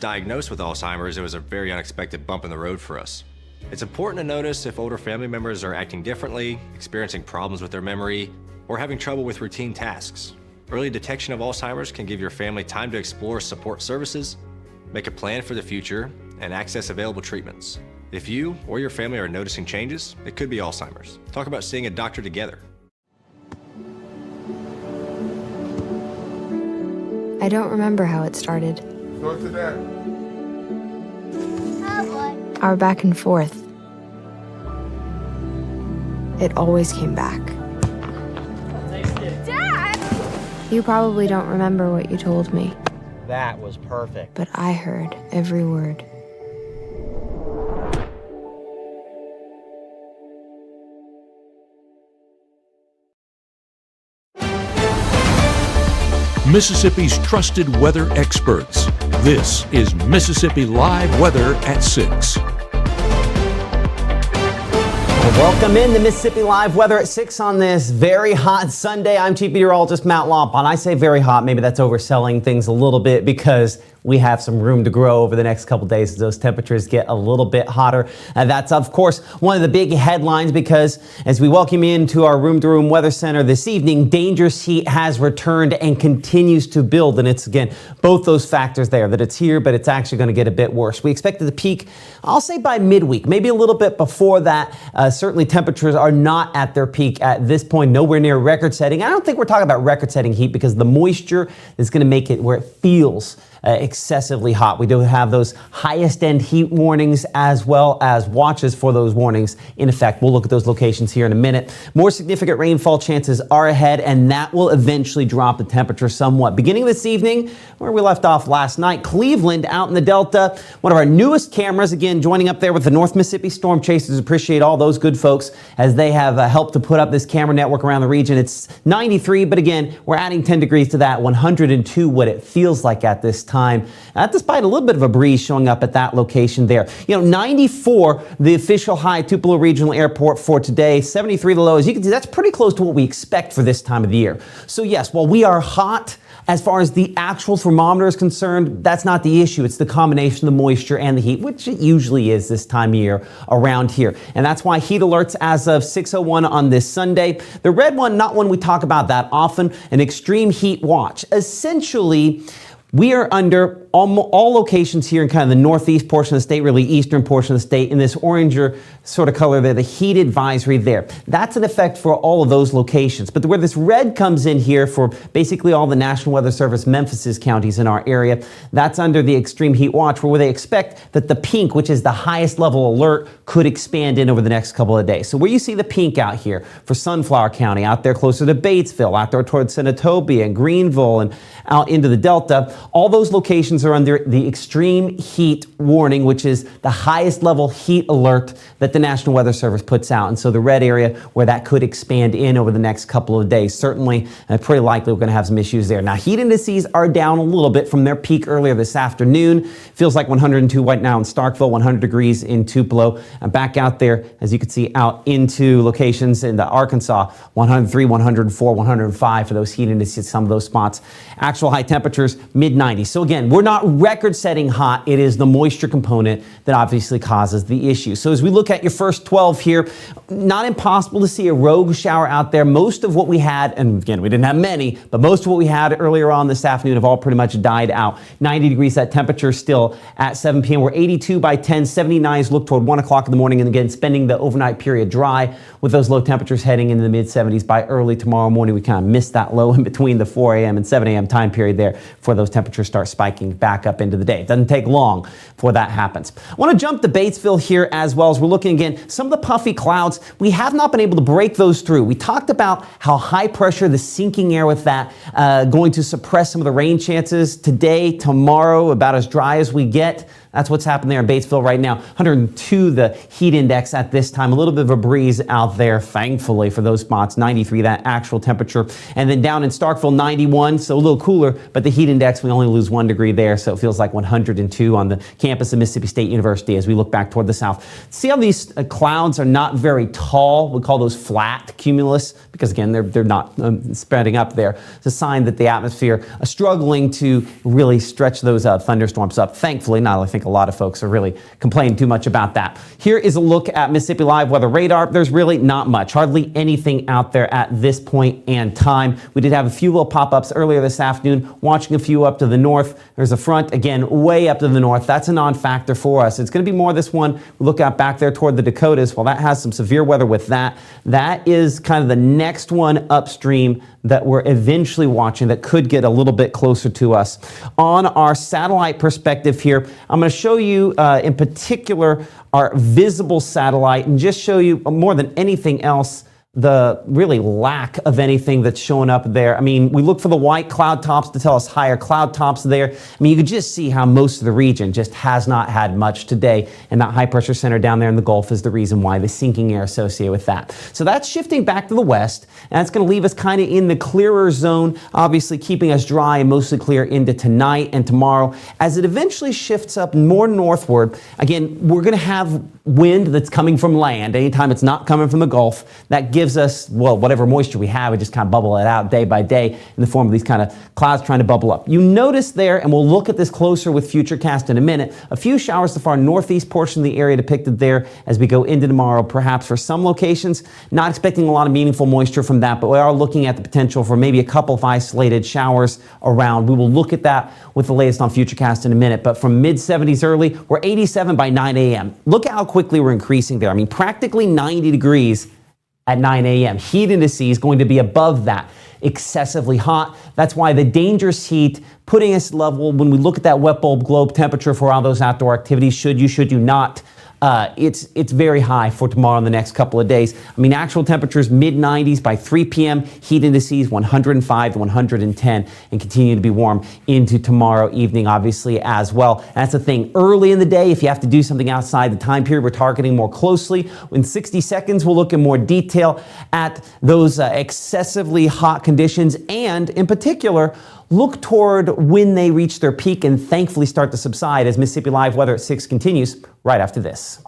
diagnosed with Alzheimer's, it was a very unexpected bump in the road for us. It's important to notice if older family members are acting differently, experiencing problems with their memory, or having trouble with routine tasks. Early detection of Alzheimer's can give your family time to explore support services, make a plan for the future, and access available treatments. If you or your family are noticing changes, it could be Alzheimer's. Talk about seeing a doctor together. I don't remember how it started. Go to that. Our back and forth. It always came back. Dad! You probably don't remember what you told me. That was perfect. But I heard every word. Mississippi's trusted weather experts. This is Mississippi Live Weather at 6. Welcome in to Mississippi Live Weather at 6 on this very hot Sunday. I'm Chief Meteorologist Matt Lompon. I say very hot, maybe that's overselling things a little bit because we have some room to grow over the next couple days as those temperatures get a little bit hotter. That's, of course, one of the big headlines because as we welcome you into our room-to-room weather center this evening, dangerous heat has returned and continues to build. And it's, again, both those factors there, that it's here, but it's actually going to get a bit worse. We expect it to peak, I'll say by midweek, maybe a little bit before that. Certainly temperatures are not at their peak at this point, nowhere near record setting. I don't think we're talking about record setting heat because the moisture is going to make it where it feels excessively hot. We do have those highest end heat warnings as well as watches for those warnings in effect. We'll look at those locations here in a minute. More significant rainfall chances are ahead, and that will eventually drop the temperature somewhat. Beginning this evening, where we left off last night, Cleveland out in the Delta, one of our newest cameras, again, joining up there with the North Mississippi Storm Chasers. Appreciate all those good folks as they have helped to put up this camera network around the region. It's 93, but again, we're adding 10 degrees to that, 102 what it feels like at this time, despite a little bit of a breeze showing up at that location there. 94, the official high at Tupelo Regional Airport for today, 73 the low. As you can see, that's pretty close to what we expect for this time of the year. So yes, while we are hot, as far as the actual thermometer is concerned, that's not the issue. It's the combination of the moisture and the heat, which it usually is this time of year around here. And that's why heat alerts as of 6:01 on this Sunday. The red one, not one we talk about that often, an extreme heat watch. Essentially, we are under all locations here in kind of the northeast portion of the state, really eastern portion of the state, in this oranger sort of color there, the heat advisory there. That's in effect for all of those locations. But where this red comes in here for basically all the National Weather Service Memphis's counties in our area, that's under the extreme heat watch, where they expect that the pink, which is the highest level alert, could expand in over the next couple of days. So where you see the pink out here for Sunflower County, out there closer to Batesville, out there towards Senatobia and Greenville and out into the Delta, all those locations are under the extreme heat warning, which is the highest level heat alert that the National Weather Service puts out. And so the red area where that could expand in over the next couple of days, certainly pretty likely we're going to have some issues there. Now, heat indices are down a little bit from their peak earlier this afternoon. Feels like 102 right now in Starkville, 100 degrees in Tupelo. And back out there, as you can see, out into locations in the Arkansas, 103, 104, 105 for those heat indices, some of those spots. Actual high temperatures, mid-90s. So again, we're not record-setting hot. It is the moisture component that obviously causes the issue. So as we look at your first 12 here, not impossible to see a rogue shower out there. Most of what we had, and again, we didn't have many, but most of what we had earlier on this afternoon have all pretty much died out. 90 degrees, that temperature still at 7 p.m. We're 82 by 10, 79s look toward 1 o'clock in the morning, and again, spending the overnight period dry with those low temperatures heading into the mid-70s by early tomorrow morning. We kind of missed that low in between the 4 a.m. and 7 a.m. time period there before those temperatures start spiking back up into the day. It doesn't take long before that happens. I want to jump to Batesville here as well as we're looking again. Some of the puffy clouds, we have not been able to break those through. We talked about how high pressure, the sinking air with that, going to suppress some of the rain chances today, tomorrow, about as dry as we get. That's what's happened there in Batesville right now. 102 the heat index at this time. A little bit of a breeze out there, thankfully, for those spots. 93 that actual temperature. And then down in Starkville, 91, so a little cooler, but the heat index, we only lose 1 degree there, so it feels like 102 on the campus of Mississippi State University as we look back toward the south. See how these clouds are not very tall? We call those flat cumulus because, again, they're not spreading up there. It's a sign that the atmosphere is struggling to really stretch those thunderstorms up. Thankfully, not. I think a lot of folks are really complaining too much about that. Here is a look at Mississippi Live weather radar. There's really not much, hardly anything out there at this point and time. We did have a few little pop-ups earlier this afternoon, watching a few up to the north. There's a front, again, way up to the north. That's a non-factor for us. It's going to be more this one. We look out back there toward the Dakotas. Well, that has some severe weather with that. That is kind of the next one upstream that we're eventually watching that could get a little bit closer to us. On our satellite perspective here, I'm going to show you in particular our visible satellite and just show you more than anything else the really lack of anything that's showing up there. I mean, we look for the white cloud tops to tell us higher cloud tops there. I mean, you can just see how most of the region just has not had much today. And that high pressure center down there in the Gulf is the reason why, the sinking air associated with that. So that's shifting back to the west. And that's going to leave us kind of in the clearer zone, obviously keeping us dry and mostly clear into tonight and tomorrow. As it eventually shifts up more northward, again, we're going to have wind that's coming from land. Anytime it's not coming from the Gulf, that gives us, well, whatever moisture we have, we just kind of bubble it out day by day in the form of these kind of clouds trying to bubble up. You notice there, and we'll look at this closer with Futurecast in a minute, a few showers the far northeast portion of the area depicted there as we go into tomorrow, perhaps for some locations. Not expecting a lot of meaningful moisture from that, but we are looking at the potential for maybe a couple of isolated showers around. We will look at that with the latest on Futurecast in a minute, but from mid-70s early, we're 87 by 9 a.m. Look at how quickly we're increasing there. I mean, practically 90 degrees at 9 a.m. Heat indices going to be above that. Excessively hot. That's why the dangerous heat putting us level when we look at that wet bulb globe temperature for all those outdoor activities, should you not. It's very high for tomorrow and the next couple of days. I mean, actual temperatures mid-90s by 3 p.m. Heat indices 105 to 110 and continue to be warm into tomorrow evening, obviously, as well. And that's the thing. Early in the day, if you have to do something outside the time period we're targeting more closely, in 60 seconds, we'll look in more detail at those excessively hot conditions and, in particular, look toward when they reach their peak and thankfully start to subside as Mississippi Live Weather at 6 continues right after this.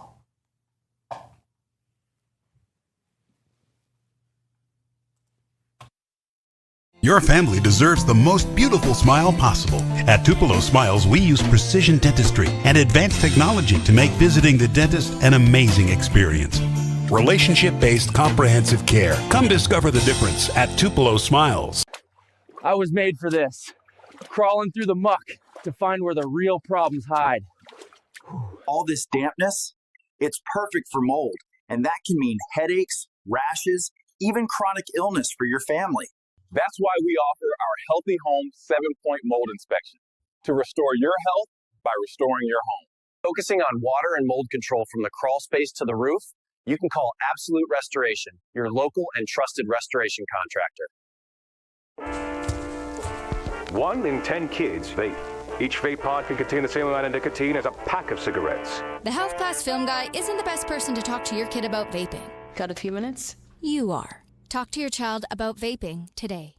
Your family deserves the most beautiful smile possible. At Tupelo Smiles, we use precision dentistry and advanced technology to make visiting the dentist an amazing experience. Relationship-based comprehensive care. Come discover the difference at Tupelo Smiles. I was made for this, crawling through the muck to find where the real problems hide. All this dampness, it's perfect for mold, and that can mean headaches, rashes, even chronic illness for your family. That's why we offer our Healthy Home 7-point mold inspection, to restore your health by restoring your home. Focusing on water and mold control from the crawl space to the roof, you can call Absolute Restoration, your local and trusted restoration contractor. 1 in 10 kids vape. Each vape pod can contain the same amount of nicotine as a pack of cigarettes. The Health Class Film Guy isn't the best person to talk to your kid about vaping. Got a few minutes? You are. Talk to your child about vaping today.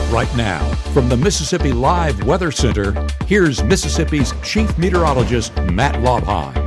Right now, from the Mississippi Live Weather Center, here's Mississippi's Chief Meteorologist, Matt Laubheim.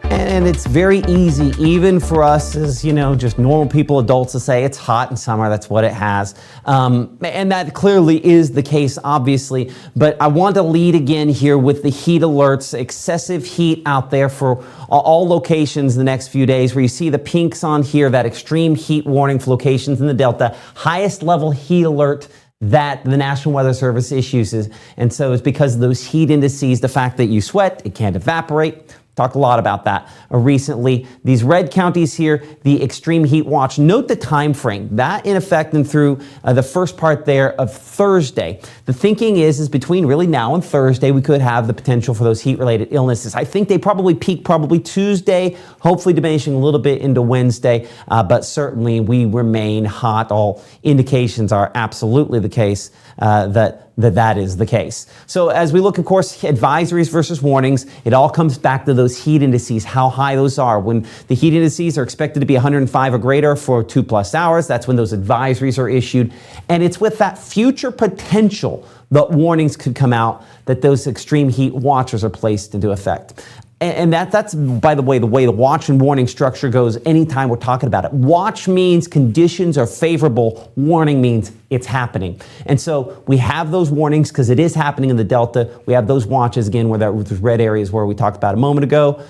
And it's very easy, even for us as, just normal people, adults, to say it's hot in summer. That's what it has. And that clearly is the case, obviously. But I want to lead again here with the heat alerts, excessive heat out there for all locations the next few days, where you see the pinks on here, that extreme heat warning for locations in the Delta, highest level heat alert that the National Weather Service issues. And so it's because of those heat indices, the fact that you sweat, it can't evaporate. Talked a lot about that recently. These red counties here, the extreme heat watch. Note the time frame. That in effect and through the first part there of Thursday. The thinking is between really now and Thursday, we could have the potential for those heat-related illnesses. I think they probably peak Tuesday, hopefully diminishing a little bit into Wednesday, but certainly we remain hot. All indications are absolutely the case that that is the case. So as we look, of course, advisories versus warnings, it all comes back to those heat indices, how high those are. When the heat indices are expected to be 105 or greater for 2+ hours, that's when those advisories are issued. And it's with that future potential that warnings could come out that those extreme heat watches are placed into effect. And that's, by the way the watch and warning structure goes anytime we're talking about it. Watch means conditions are favorable. Warning means it's happening. And so we have those warnings because it is happening in the Delta. We have those watches, again, where those red areas where we talked about a moment ago.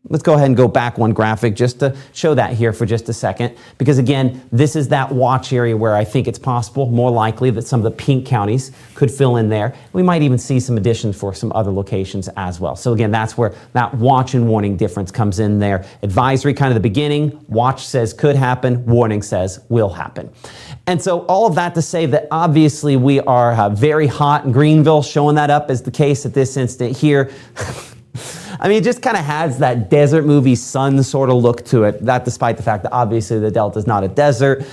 Let's go ahead and go back one graphic just to show that here for just a second. Because again, this is that watch area where I think it's possible, more likely, that some of the pink counties could fill in there. We might even see some additions for some other locations as well. So again, that's where that watch and warning difference comes in there. Advisory kind of the beginning, watch says could happen, warning says will happen. And so all of that to say that obviously we are very hot in Greenville, showing that up as the case at this instant here. I mean, it just kind of has that desert movie sun sort of look to it. That despite the fact that obviously the Delta is not a desert.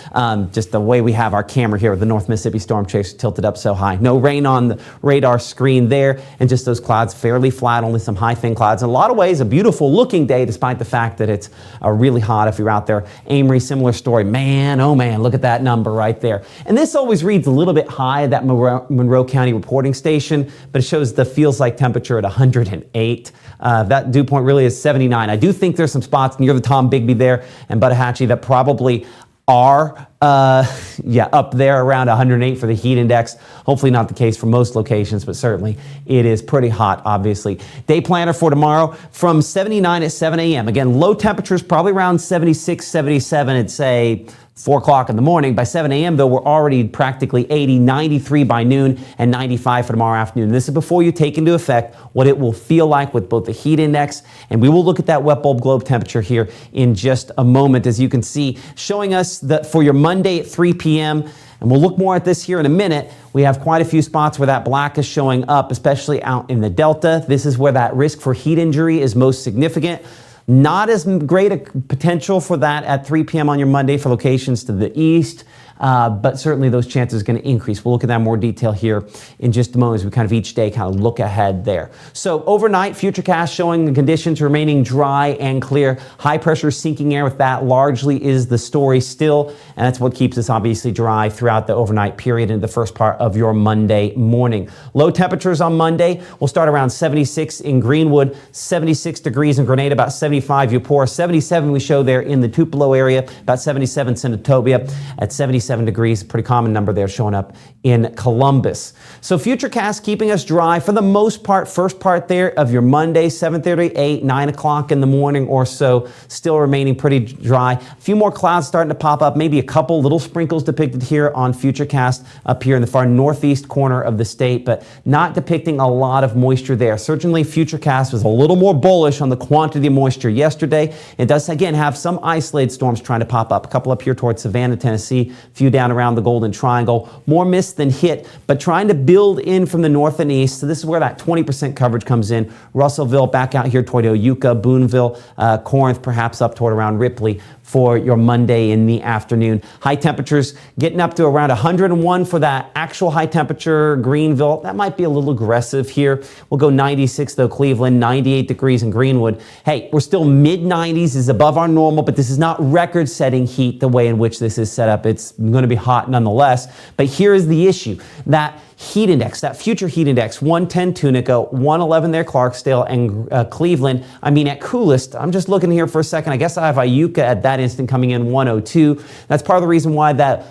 Just the way we have our camera here with the North Mississippi Storm Chaser tilted up so high. No rain on the radar screen there. And just those clouds fairly flat, only some high thin clouds. In a lot of ways, a beautiful looking day despite the fact that it's really hot if you're out there. Amory, similar story. Man, oh man, look at that number right there. And this always reads a little bit high at that Monroe County reporting station, but it shows the feels like temperature at 108. That dew point really is 79. I do think there's some spots near the Tom Bigby there and Buttahatchee that probably are up there around 108 for the heat index. Hopefully not the case for most locations, but certainly it is pretty hot, obviously. Day planner for tomorrow from 79 at 7 a.m. Again, low temperatures probably around 76, 77 at say 4 o'clock in the morning. By 7 a.m. though, we're already practically 80, 93 by noon, and 95 for tomorrow afternoon. This is before you take into effect what it will feel like with both the heat index, and we will look at that wet bulb globe temperature here in just a moment, as you can see, showing us that for your Monday at 3 p.m., and we'll look more at this here in a minute. We have quite a few spots where that black is showing up, especially out in the Delta. This is where that risk for heat injury is most significant. Not as great a potential for that at 3 p.m. on your Monday for locations to the east, but certainly those chances are going to increase. We'll look at that in more detail here in just a moment as we kind of each day kind of look ahead there. So overnight, Futurecast showing the conditions remaining dry and clear. High pressure sinking air with that largely is the story still, and that's what keeps us obviously dry throughout the overnight period into the first part of your Monday morning. Low temperatures on Monday will start around 76 in Greenwood, 76 degrees in Grenada, about 75 Eupora, 77 we show there in the Tupelo area, about 77 Senatobia, at 77 degrees, pretty common number there showing up in Columbus. So Futurecast keeping us dry for the most part. First part there of your Monday, 7:30, 8, 9 o'clock in the morning or so, still remaining pretty dry. A few more clouds starting to pop up, maybe a couple little sprinkles depicted here on Futurecast up here in the far northeast corner of the state, but not depicting a lot of moisture there. Certainly Futurecast was a little more bullish on the quantity of moisture yesterday. It does again have some isolated storms trying to pop up, a couple up here towards Savannah, Tennessee, few down around the Golden Triangle. More mist than hit, but trying to build in from the north and east. So this is where that 20% coverage comes in. Russellville back out here toward Oyuka, Boonville, Corinth, perhaps up toward around Ripley for your Monday in the afternoon. High temperatures getting up to around 101 for that actual high temperature Greenville. That might be a little aggressive here. We'll go 96 though, Cleveland, 98 degrees in Greenwood. Hey, we're still mid 90s is above our normal, but this is not record setting heat the way in which this is set up. It's going to be hot nonetheless. But here is the issue. That heat index, that future heat index, 110 Tunica, 111 there Clarksdale, and Cleveland. I mean, at coolest, I'm just looking here for a second. I guess I have Iuka at that instant coming in 102. That's part of the reason why that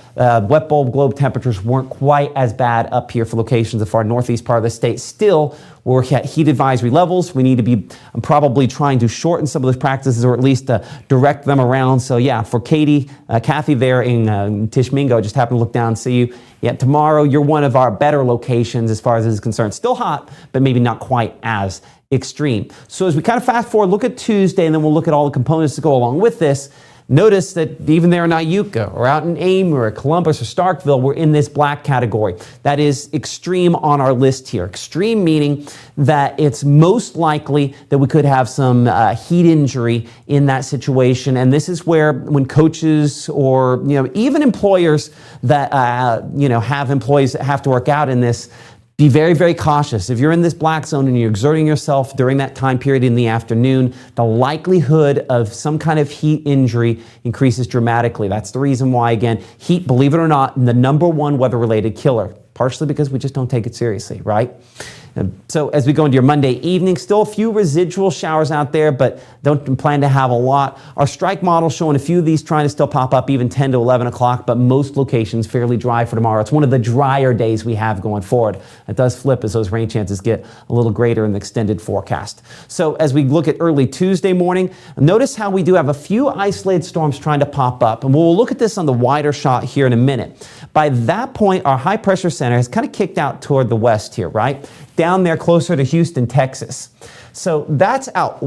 wet bulb globe temperatures weren't quite as bad up here for locations of our northeast part of the state. Still, we're at heat advisory levels. We need to be probably trying to shorten some of those practices or at least direct them around. So yeah, for Kathy there in Tishmingo, just happened to look down and see you. Yeah, tomorrow you're one of our better locations as far as this is concerned. Still hot, but maybe not quite as extreme. So as we kind of fast forward, look at Tuesday, and then we'll look at all the components that go along with this. Notice that even there in Iuka or out in Amory or Columbus or Starkville, we're in this black category. That is extreme on our list here. Extreme meaning that it's most likely that we could have some heat injury in that situation. And this is where when coaches or even employers that have employees that have to work out in this, Be very, very cautious. If you're in this black zone and you're exerting yourself during that time period in the afternoon, the likelihood of some kind of heat injury increases dramatically. That's the reason why, again, heat, believe it or not, the number one weather-related killer, partially because we just don't take it seriously, right? So as we go into your Monday evening, still a few residual showers out there, but don't plan to have a lot. Our strike model showing a few of these trying to still pop up even 10 to 11 o'clock, but most locations fairly dry for tomorrow. It's one of the drier days we have going forward. It does flip as those rain chances get a little greater in the extended forecast. So as we look at early Tuesday morning, notice how we do have a few isolated storms trying to pop up. And we'll look at this on the wider shot here in a minute. By that point, our high pressure center has kind of kicked out toward the west here, right? Down there closer to Houston, Texas. So that's out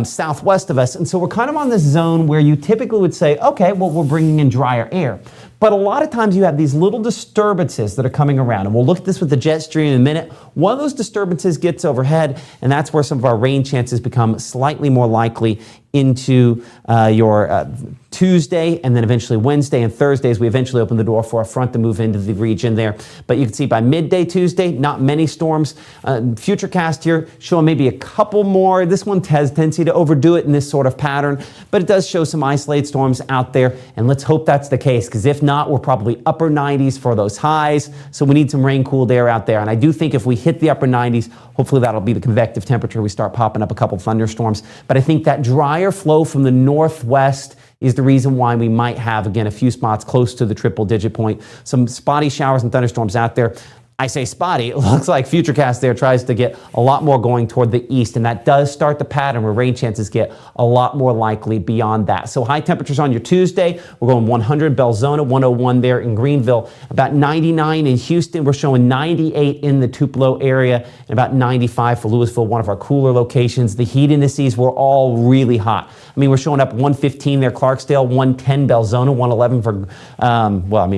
southwest of us. And so we're kind of on this zone where you typically would say, okay, well, we're bringing in drier air. But a lot of times you have these little disturbances that are coming around. And we'll look at this with the jet stream in a minute. One of those disturbances gets overhead, and that's where some of our rain chances become slightly more likely into your Tuesday and then eventually Wednesday and Thursday as we eventually open the door for a front to move into the region there. But you can see by midday Tuesday, not many storms. Futurecast here showing maybe a couple more. This one has tendency to overdo it in this sort of pattern, but it does show some isolated storms out there. And let's hope that's the case, because if not, we're probably upper 90s for those highs. So we need some rain cooled air out there. And I do think if we hit the upper 90s, hopefully that'll be the convective temperature. We start popping up a couple thunderstorms. But I think that drier flow from the northwest is the reason why we might have, again, a few spots close to the triple digit point. Some spotty showers and thunderstorms out there. I say spotty, it looks like Futurecast there tries to get a lot more going toward the east, and that does start the pattern where rain chances get a lot more likely beyond that. So high temperatures on your Tuesday, we're going 100 Belzona, 101 there in Greenville, about 99 in Houston. We're showing 98 in the Tupelo area, and about 95 for Louisville, one of our cooler locations. The heat indices were all really hot. I mean, we're showing up 115 there, Clarksdale, 110 Belzona, 111 for,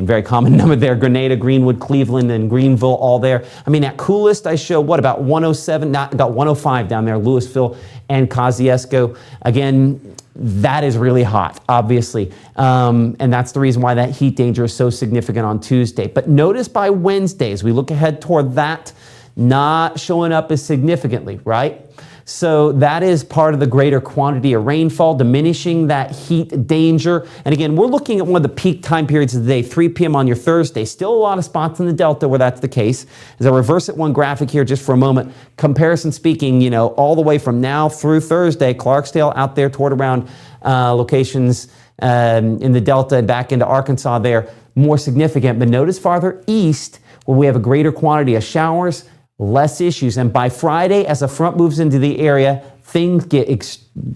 very common number there, Grenada, Greenwood, Cleveland, and Greenville, all there. I mean, at coolest, I show, about 107, got 105 down there, Louisville and Kosciuszko. Again, that is really hot, obviously. And that's the reason why that heat danger is so significant on Tuesday. But notice by Wednesday, as we look ahead toward that, not showing up as significantly, right? So that is part of the greater quantity of rainfall, diminishing that heat danger. And again, we're looking at one of the peak time periods of the day, 3 p.m. on your Thursday. Still a lot of spots in the Delta where that's the case. As I reverse it one graphic here just for a moment, comparison speaking, all the way from now through Thursday, Clarksdale out there toward around locations in the Delta and back into Arkansas there, more significant. But notice farther east where we have a greater quantity of showers, less issues. And by Friday, as a front moves into the area, things get,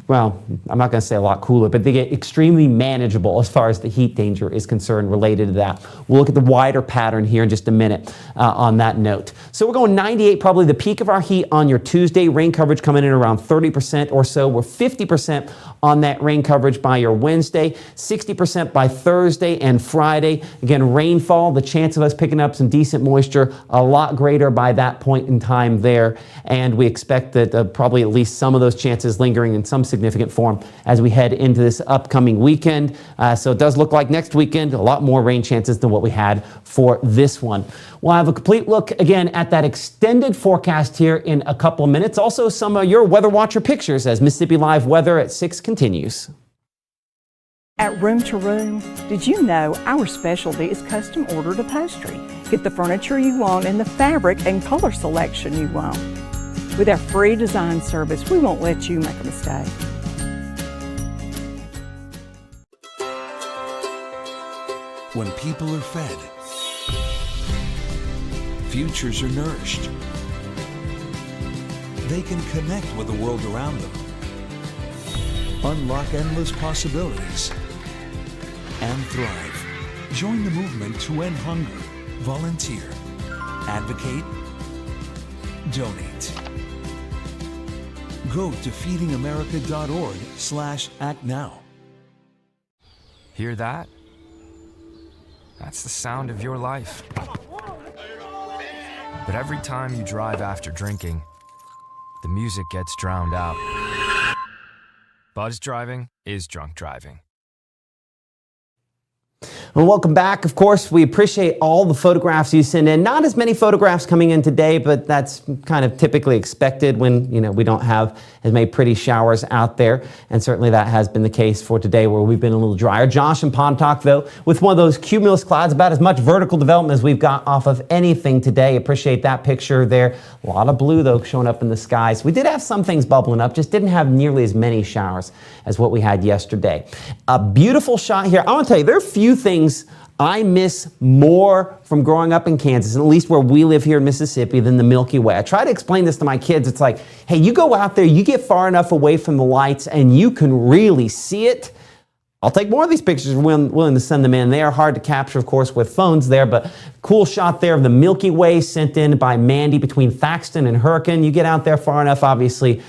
I'm not going to say a lot cooler, but they get extremely manageable as far as the heat danger is concerned related to that. We'll look at the wider pattern here in just a minute on that note. So we're going 98, probably the peak of our heat on your Tuesday. Rain coverage coming in around 30% or so. We're 50% on that rain coverage by your Wednesday, 60% by Thursday and Friday. Again, rainfall, the chance of us picking up some decent moisture, a lot greater by that point in time there. And we expect that probably at least some of those chances lingering in some significant form as we head into this upcoming weekend. So it does look like next weekend, a lot more rain chances than what we had for this one. We'll have a complete look again at that extended forecast here in a couple of minutes. Also, some of your Weather Watcher pictures as Mississippi Live Weather at 6 continues. At Room to Room, did you know our specialty is custom ordered upholstery? Get the furniture you want and the fabric and color selection you want. With our free design service, we won't let you make a mistake. When people are fed, futures are nourished. They can connect with the world around them, unlock endless possibilities, and thrive. Join the movement to end hunger. Volunteer. Advocate. Donate. Go to feedingamerica.org/actnow. Hear that? That's the sound of your life. But every time you drive after drinking, the music gets drowned out. Buzz driving is drunk driving. Well, welcome back. Of course, we appreciate all the photographs you send in. Not as many photographs coming in today, but that's kind of typically expected when, we don't have as many pretty showers out there. And certainly that has been the case for today where we've been a little drier. Josh in Pontotoc, though, with one of those cumulus clouds, about as much vertical development as we've got off of anything today. Appreciate that picture there. A lot of blue, though, showing up in the skies. We did have some things bubbling up, just didn't have nearly as many showers as what we had yesterday. A beautiful shot here. I want to tell you, there are a few things I miss more from growing up in Kansas, at least where we live here in Mississippi, than the Milky Way. I try to explain this to my kids. It's like, hey, you go out there, you get far enough away from the lights, and you can really see it. I'll take more of these pictures, willing to send them in. They are hard to capture, of course, with phones there, but cool shot there of the Milky Way sent in by Mandy between Thaxton and Hurricane. You get out there far enough, obviously,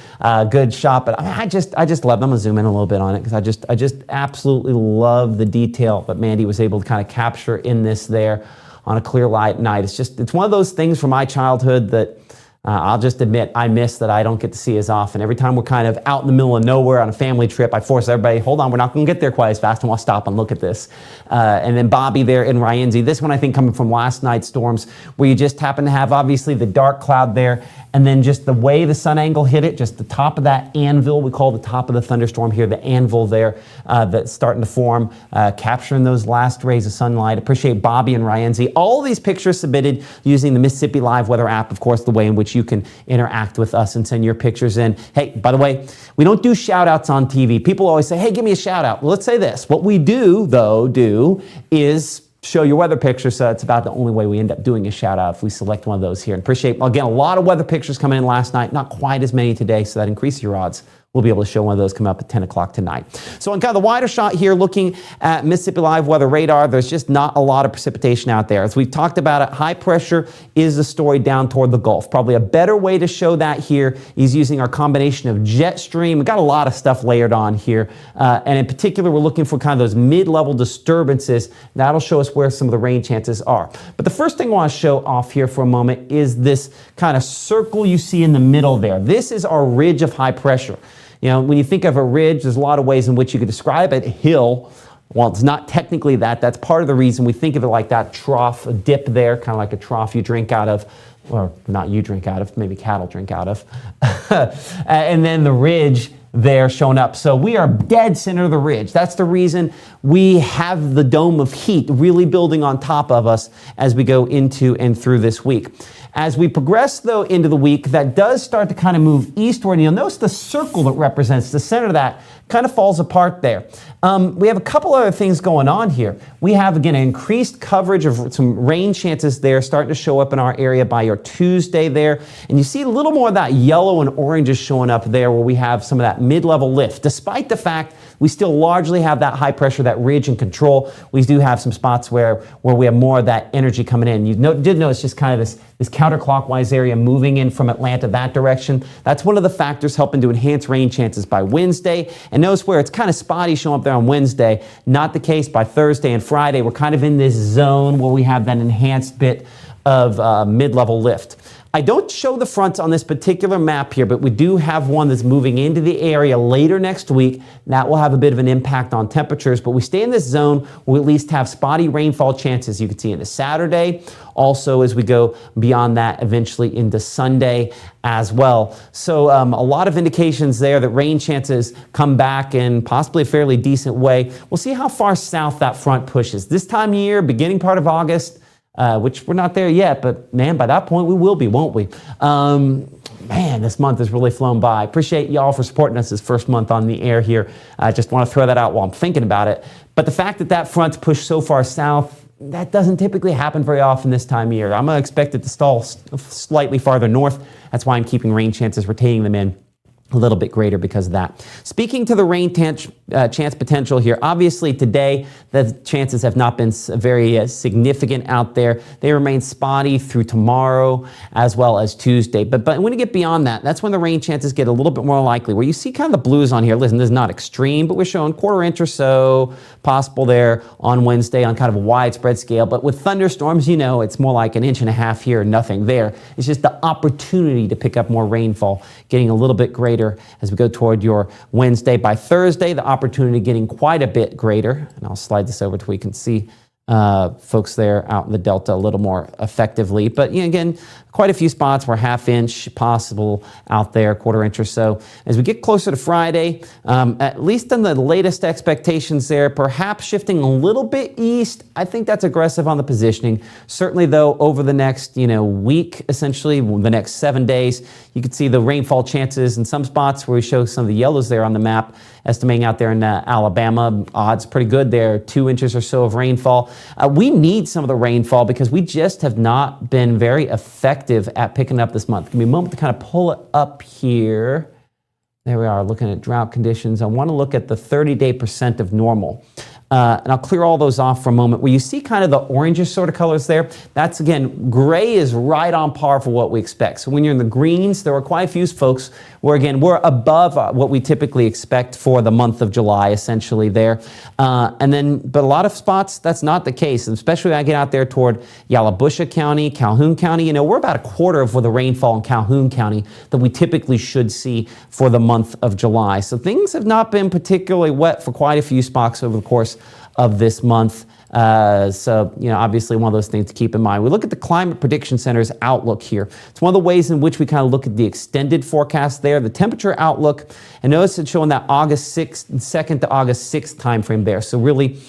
good shot, but I just love them. I'm gonna zoom in a little bit on it because I just absolutely love the detail that Mandy was able to kind of capture in this there on a clear light night. It's one of those things from my childhood that I'll just admit I miss, that I don't get to see as often. Every time we're kind of out in the middle of nowhere on a family trip, I force everybody, hold on, we're not going to get there quite as fast, and we'll stop and look at this. And then Bobby there in Rienzi. This one I think coming from last night's storms, where you just happen to have obviously the dark cloud there, and then just the way the sun angle hit it, just the top of that anvil, we call the top of the thunderstorm here, the anvil there that's starting to form, capturing those last rays of sunlight. Appreciate Bobby and Rienzi. All these pictures submitted using the Mississippi Live Weather app, of course, the way in which you can interact with us and send your pictures in. Hey, by the way, we don't do shout outs on TV. People always say, hey, give me a shout out. Well, let's say this. What we do is show your weather pictures, so it's about the only way we end up doing a shout out if we select one of those here. And appreciate, again, a lot of weather pictures coming in last night, not quite as many today, so that increases your odds. We'll be able to show one of those come up at 10 o'clock tonight. So on kind of the wider shot here, looking at Mississippi Live Weather Radar, there's just not a lot of precipitation out there. As we've talked about it, high pressure is the story down toward the Gulf. Probably a better way to show that here is using our combination of jet stream. We've got a lot of stuff layered on here. And in particular, we're looking for kind of those mid-level disturbances. That'll show us where some of the rain chances are. But the first thing I want to show off here for a moment is this kind of circle you see in the middle there. This is our ridge of high pressure. When you think of a ridge, there's a lot of ways in which you could describe it. Hill, well, it's not technically that. That's part of the reason we think of it like that trough, a dip there, kind of like a trough you drink out of, or not you drink out of, maybe cattle drink out of. And then the ridge there showing up. So we are dead center of the ridge. That's the reason we have the dome of heat really building on top of us as we go into and through this week. As we progress, though, into the week, that does start to kind of move eastward. And you'll notice the circle that represents the center of that kind of falls apart there. We have a couple other things going on here. We have, again, increased coverage of some rain chances there starting to show up in our area by your Tuesday there. And you see a little more of that yellow and orange is showing up there where we have some of that mid-level lift. Despite the fact we still largely have that high pressure, that ridge and control, we do have some spots where we have more of that energy coming in. You did notice just kind of this counterclockwise area moving in from Atlanta that direction. That's one of the factors helping to enhance rain chances by Wednesday. And notice where it's kind of spotty showing up there on Wednesday. Not the case by Thursday and Friday. We're kind of in this zone where we have that enhanced bit of mid-level lift. I don't show the fronts on this particular map here, but we do have one that's moving into the area later next week. That will have a bit of an impact on temperatures, but we stay in this zone. We'll at least have spotty rainfall chances you can see into Saturday. Also, as we go beyond that, eventually into Sunday as well. So a lot of indications there that rain chances come back in possibly a fairly decent way. We'll see how far south that front pushes. This time of year, beginning part of August, which we're not there yet, but man, by that point we will be, won't we? Man, this month has really flown by. Appreciate y'all for supporting us this first month on the air here. I just want to throw that out while I'm thinking about it. But the fact that that front's pushed so far south, that doesn't typically happen very often this time of year. I'm going to expect it to stall slightly farther north. That's why I'm keeping rain chances, retaining them in a little bit greater because of that. Speaking to the rain chance potential here, obviously today the chances have not been very significant out there. They remain spotty through tomorrow as well as Tuesday. But when you get beyond that, that's when the rain chances get a little bit more likely. Where you see kind of the blues on here. Listen, this is not extreme, but we're showing quarter inch or so possible there on Wednesday on kind of a widespread scale. But with thunderstorms, it's more like an inch and a half here, nothing there. It's just the opportunity to pick up more rainfall, getting a little bit greater as we go toward your Wednesday. By Thursday, the opportunity getting quite a bit greater. And I'll slide this over to where you can see folks there out in the Delta a little more effectively. But again, quite a few spots where half-inch possible out there, quarter-inch or so. As we get closer to Friday, at least in the latest expectations there, perhaps shifting a little bit east. I think that's aggressive on the positioning. Certainly, though, over the next week, essentially, the next 7 days, you can see the rainfall chances in some spots where we show some of the yellows there on the map, estimating out there in Alabama. Odds pretty good there, 2 inches or so of rainfall. We need some of the rainfall because we just have not been very effective at picking up this month. Give me a moment to kind of pull it up here. There we are, looking at drought conditions. I want to look at the 30-day percent of normal. And I'll clear all those off for a moment. Where you see kind of the orangish sort of colors there, that's, again, gray is right on par for what we expect. So when you're in the greens, there are quite a few folks where, again, we're above what we typically expect for the month of July, essentially there. But a lot of spots, that's not the case, especially when I get out there toward Yalobusha County, Calhoun County. We're about a quarter of the rainfall in Calhoun County that we typically should see for the month of July. So things have not been particularly wet for quite a few spots over the course of this month. Obviously one of those things to keep in mind. We look at the Climate Prediction Center's outlook here. It's one of the ways in which we kind of look at the extended forecast there, the temperature outlook, and notice it's showing that August 2nd to August 6th timeframe there. So really,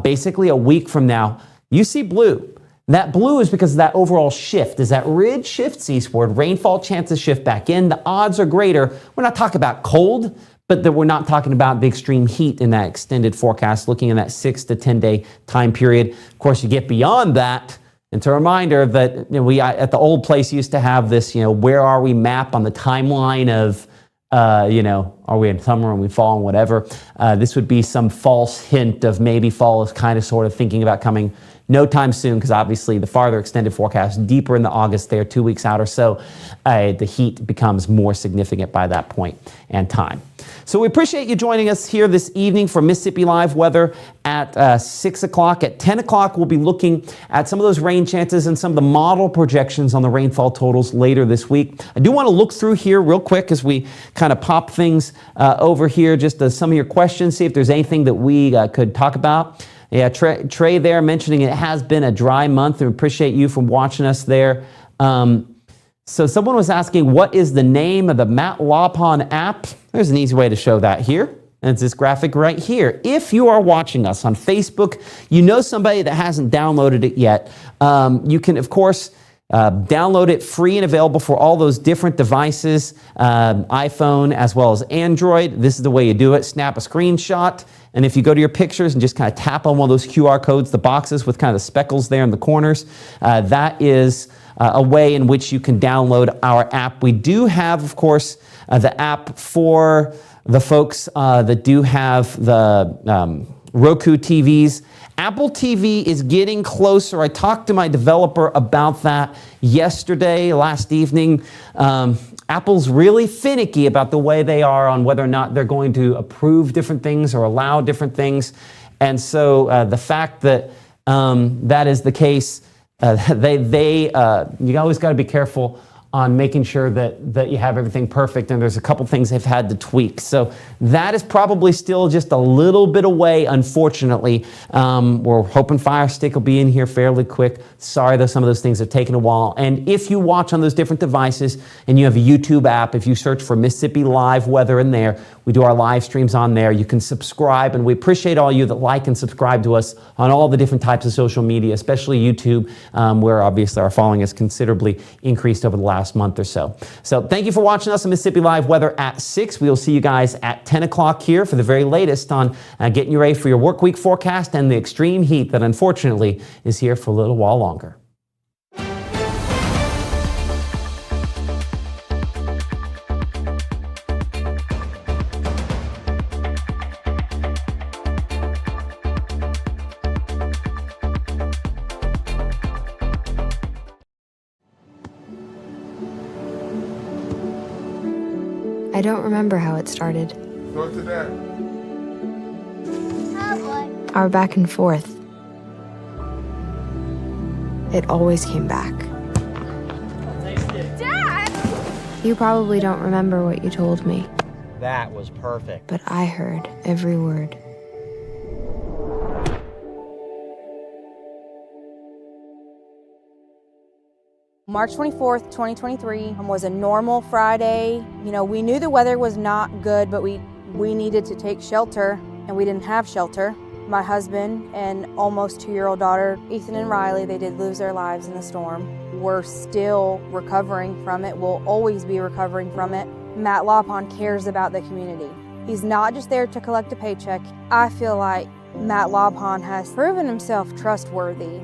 basically a week from now, you see blue. That blue is because of that overall shift. As that ridge shifts eastward, rainfall chances shift back in. The odds are greater. We're not talking about cold, but that we're not talking about the extreme heat in that extended forecast, looking in that 6 to 10 day time period. Of course, you get beyond that. It's a reminder that we at the old place used to have this, where are we map on the timeline of, are we in summer and we fall and whatever. This would be some false hint of maybe fall is kind of sort of thinking about coming no time soon, because obviously the farther extended forecast, deeper in the August there, 2 weeks out or so, the heat becomes more significant by that point and time. So we appreciate you joining us here this evening for Mississippi Live Weather at 6 o'clock. At 10 o'clock, we'll be looking at some of those rain chances and some of the model projections on the rainfall totals later this week. I do want to look through here real quick as we kind of pop things over here, just some of your questions, see if there's anything that we could talk about. Yeah, Trey there mentioning it has been a dry month. We appreciate you for watching us there. So someone was asking, what is the name of the Matt Lopon app? There's an easy way to show that here. And it's this graphic right here. If you are watching us on Facebook, you know somebody that hasn't downloaded it yet. You can, of course, download it free and available for all those different devices, iPhone as well as Android. This is the way you do it. Snap a screenshot. And if you go to your pictures and just kind of tap on one of those QR codes, the boxes with kind of the speckles there in the corners, that is a way in which you can download our app. We do have, of course, the app for the folks that do have the Roku TVs. Apple TV is getting closer. I talked to my developer about that last evening. Apple's really finicky about the way they are on whether or not they're going to approve different things or allow different things. And so the fact that that is the case, you always got to be careful on making sure that you have everything perfect, and there's a couple things they've had to tweak. So that is probably still just a little bit away, unfortunately. We're hoping Fire Stick will be in here fairly quick. Sorry though, some of those things have taken a while. And if you watch on those different devices and you have a YouTube app, if you search for Mississippi Live Weather in there, we do our live streams on there. You can subscribe, and we appreciate all you that like and subscribe to us on all the different types of social media, especially YouTube, where obviously our following has considerably increased over the last month or so. So thank you for watching us on Mississippi Live Weather at 6. We will see you guys at 10 o'clock here for the very latest on getting you ready for your work week forecast and the extreme heat that unfortunately is here for a little while longer. I don't remember how it started. Go to that. Our back and forth. It always came back. Dad! You probably don't remember what you told me, That was perfect. but I heard every word. March 24th, 2023 was a normal Friday. You know, we knew the weather was not good, but we needed to take shelter, and we didn't have shelter. My husband and almost 2-year-old daughter, Ethan and Riley, they did lose their lives in the storm. We're still recovering from it. We'll always be recovering from it. Matt Lawpon cares about the community. He's not just there to collect a paycheck. I feel like Matt Lawpon has proven himself trustworthy.